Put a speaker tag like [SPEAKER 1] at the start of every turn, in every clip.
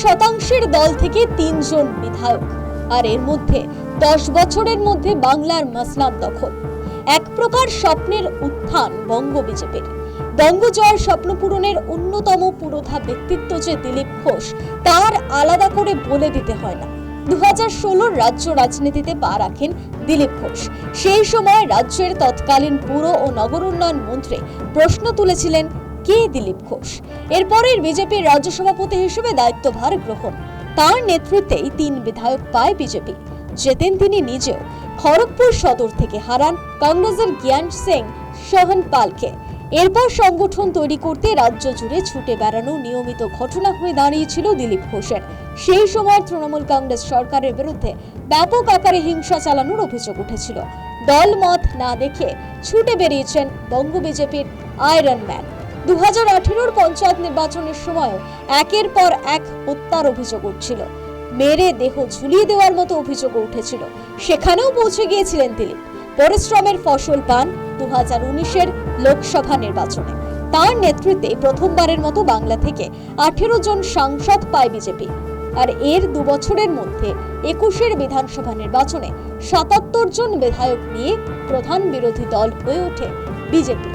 [SPEAKER 1] শতাংশের দল থেকে ৩ জন বিধায়ক, আর এর মধ্যে 10 বছরের মধ্যে বাংলার মাসলান দখল। এক প্রকার স্বপ্নের উত্থান বঙ্গ বিজেপির। বঙ্গ জয়ের স্বপ্ন পূরণের অন্যতম পুরোধা ব্যক্তিত্ব যে দিলীপ ঘোষ, তার আলাদা করে বলে দিতে হয় না। 2016 রাজ্য রাজনীতিতে পা রাখেন দিলীপ ঘোষ। সেই সময় রাজ্যের তৎকালীন পুর ও নগর উন্নয়ন মন্ত্রী প্রশ্ন তুলেছিলেন, কে দিলীপ ঘোষ? এরপরের বিজেপির রাজ্য সভাপতি হিসেবে দায়িত্বভার গ্রহণ। তার নেতৃত্বেই 3 বিধায়ক পায় বিজেপি। জেতেন তিনি নিজেও। খড়গপুর সদর থেকে হারান কংগ্রেসের জ্ঞান সিং সোহনপালকে। এরপর সংগঠন তৈরি করতে রাজ্য জুড়ে ছুটে বেড়ানো নিয়মিত ঘটনা হয়ে দাঁড়িয়েছিল দিলীপ ঘোষের। সেই সময় তৃণমূল কংগ্রেস সরকারের বিরুদ্ধে ব্যাপক আকারে হিংসা চালানোর অভিযোগ উঠেছিল। দল মত না দেখে ছুটে বেরিয়েছেন বঙ্গ বিজেপির আয়রন ম্যান। 2018 পঞ্চায়েত নির্বাচনের সময়ও একের পর এক হত্যার অভিযোগ উঠছিল। মেরে দেহ ঝুলিয়ে দেওয়ার মতো অভিযোগ উঠেছিল। সেখানেও পৌঁছে গিয়েছিলেন দিলীপ। পরিশ্রমের ফসল পান 2019-এর লোকসভা নির্বাচনে। তার নেতৃত্বে প্রথমবারের মতো বাংলা থেকে 18 জন সাংসদ পায় বিজেপি। আর এর 2 বছরের মধ্যে 21-এর বিধানসভা নির্বাচনে 77 জন বিধায়ক নিয়ে প্রধান বিরোধী দল হয়ে ওঠে বিজেপি।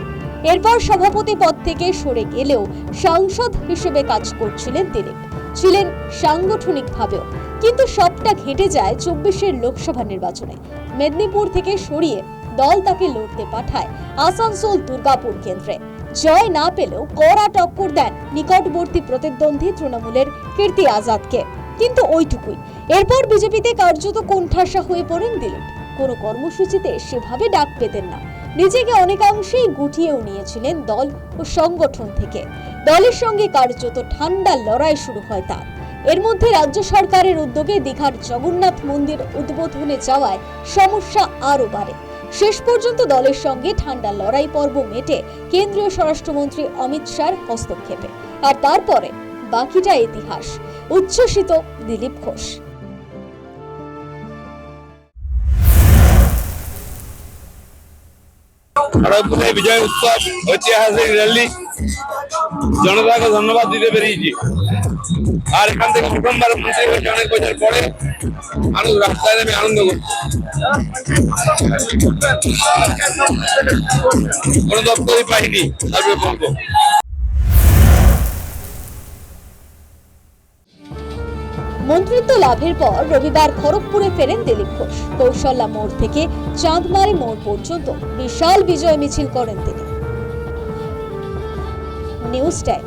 [SPEAKER 1] এরপর সভাপতি পদ থেকে সরে গেলেও সাংসদ হিসেবে কাজ করছিলেন দিলীপ, ছিলেন সাংগঠনিকভাবেও। কিন্তু সবটা ঘেটে যায় 24-এর লোকসভা নির্বাচনে। মেদিনীপুর থেকে সরিয়ে দল তাকে লড়তে পাঠায় আসানসোল দুর্গাপুর কেন্দ্রে। জয় না পেলেও কড়া টক্কর দেন নিকটবর্তী প্রতিদ্বন্দ্বী তৃণমূলের কীর্তি আজাদকে, কিন্তু ওইটুকুই। এরপর বিজেপিতে কার্যত কোণঠাসা হয়ে পড়েন দিলীপ। কোনো কর্মসূচিতে সেভাবে ডাক পেতেন না। নিজেকে অনেকাংশেই গুটিয়েও নিয়েছিলেন দল ও সংগঠন থেকে। দলের সঙ্গে কার্যত ঠান্ডা লড়াই শুরু হয় তার। এর মধ্যে রাজ্য সরকারের উদ্যোগে দীঘার জগন্নাথ মন্দির উদ্বোধনে যাওয়ায় সমস্যা আরও বাড়ে। শেষ পর্যন্ত দলের সঙ্গে ঠান্ডা লড়াই পর্ব মেটে কেন্দ্রীয় স্বরাষ্ট্রমন্ত্রী অমিত শাহর হস্তক্ষেপে। আর তারপরে বাকিটা ইতিহাস। উচ্ছ্বসিত দিলীপ ঘোষ।
[SPEAKER 2] খড়গপুরে বিজয় উৎসব, ঐতিহাসিক র্যালি, জনতাকে ধন্যবাদ দিতে পেরেছি। আর এখান থেকে প্রথমবার মন্ত্রী হয়েছে অনেক বছর পরে। মানুষ রাস্তায় নেমে আনন্দ করছে। কোনো দপ্তরই পাইনি সার্ভে করব।
[SPEAKER 1] মন্ত্রিত্ব লাভের পর রবিবার খড়গপুরে ফেরেন দিলীপ ঘোষ। কৌশল্যা মোড় থেকে চাঁদমারি মোড় পর্যন্ত বিশাল বিজয় মিছিল করেন তিনি। News time.